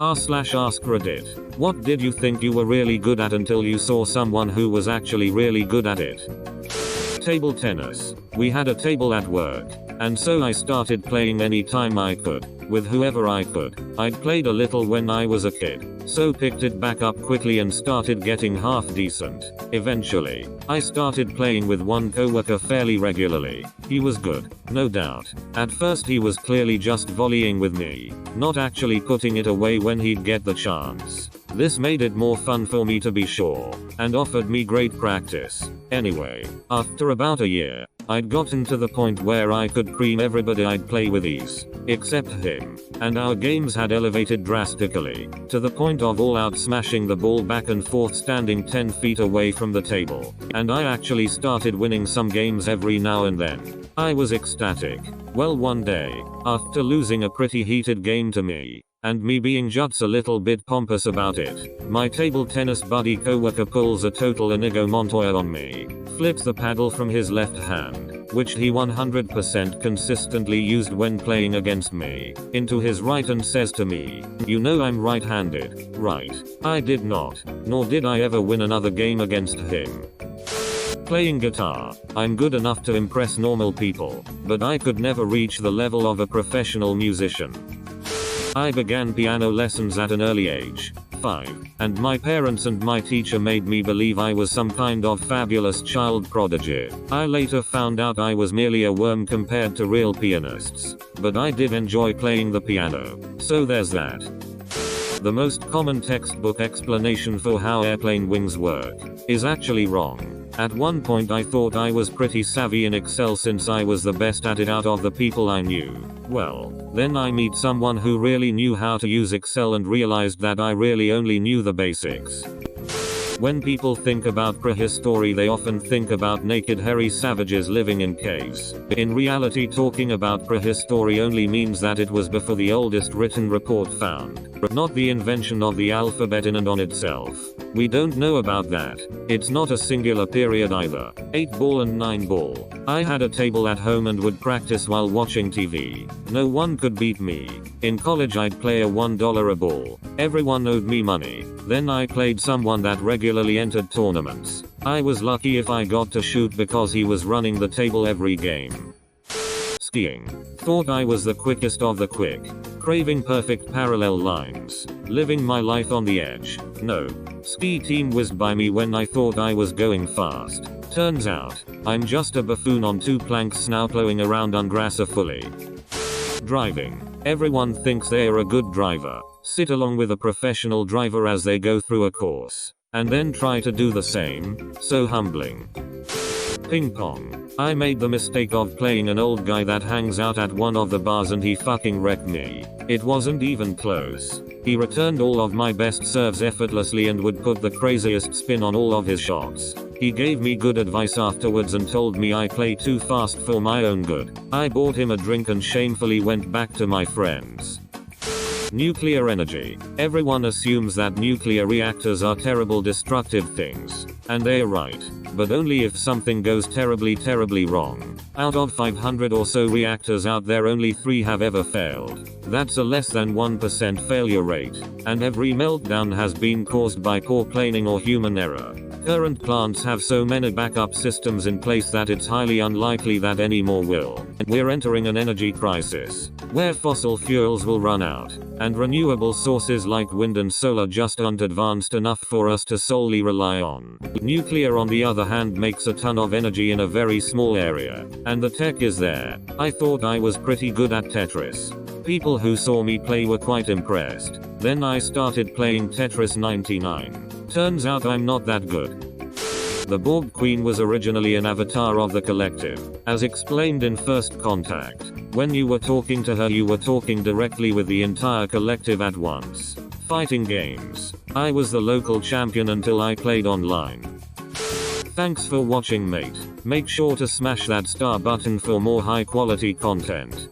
r/askreddit. What did you think you were really good at until you saw someone who was actually really good at it? Table tennis. We had a table at work, and so I started playing any time I could, with whoever I could. I'd played a little when I was a kid, so picked it back up quickly and started getting half decent. Eventually, I started playing with one coworker fairly regularly. He was good, no doubt. At first he was clearly just volleying with me, not actually putting it away when he'd get the chance. This made it more fun for me to be sure, and offered me great practice. Anyway, after about a year, I'd gotten to the point where I could cream everybody I'd play with ease, except him, and our games had elevated drastically, to the point of all out smashing the ball back and forth standing 10 feet away from the table, and I actually started winning some games every now and then. I was ecstatic. Well, one day, after losing a pretty heated game to me, and me being just a little bit pompous about it, my table tennis buddy coworker pulls a total Inigo Montoya on me, flips the paddle from his left hand, which he 100% consistently used when playing against me, into his right and says to me, "You know I'm right-handed, right?" I did not, nor did I ever win another game against him. Playing guitar. I'm good enough to impress normal people, but I could never reach the level of a professional musician. I began piano lessons at an early age, 5, and my parents and my teacher made me believe I was some kind of fabulous child prodigy. I later found out I was merely a worm compared to real pianists, but I did enjoy playing the piano, so there's that. The most common textbook explanation for how airplane wings work is actually wrong. At one point I thought I was pretty savvy in Excel since I was the best at it out of the people I knew. Well, then I meet someone who really knew how to use Excel and realized that I really only knew the basics. When people think about prehistory, they often think about naked hairy savages living in caves. In reality, talking about prehistory only means that it was before the oldest written report found, not the invention of the alphabet in and on itself. We don't know about that. It's not a singular period either. 8-ball and 9-ball. I had a table at home and would practice while watching TV. No one could beat me. In college I'd play a $1 a ball. Everyone owed me money. Then I played someone that regularly entered tournaments. I was lucky if I got to shoot because he was running the table every game. Skiing. Thought I was the quickest of the quick. Craving perfect parallel lines. Living my life on the edge. No. Ski team whizzed by me when I thought I was going fast. Turns out, I'm just a buffoon on 2 planks snowplowing around ungracefully. Driving. Everyone thinks they are a good driver. Sit along with a professional driver as they go through a course, and then try to do the same. So humbling. Ping pong. I made the mistake of playing an old guy that hangs out at one of the bars and he fucking wrecked me. It wasn't even close. He returned all of my best serves effortlessly and would put the craziest spin on all of his shots. He gave me good advice afterwards and told me I play too fast for my own good. I bought him a drink and shamefully went back to my friends. Nuclear energy. Everyone assumes that nuclear reactors are terrible destructive things, and they're right, but only if something goes terribly wrong. Out of 500 or so reactors out there, only 3 have ever failed. That's a less than 1% failure rate, and every meltdown has been caused by poor planning or human error. Current plants have so many backup systems in place that it's highly unlikely that any more will. We're entering an energy crisis, where fossil fuels will run out, and renewable sources like wind and solar just aren't advanced enough for us to solely rely on. Nuclear on the other hand makes a ton of energy in a very small area, and the tech is there. I thought I was pretty good at Tetris. People who saw me play were quite impressed. Then I started playing Tetris 99. Turns out I'm not that good. The Borg Queen was originally an avatar of the collective, as explained in First Contact. When you were talking to her, you were talking directly with the entire collective at once. Fighting games. I was the local champion until I played online. Thanks for watching, mate. Make sure to smash that star button for more high quality content.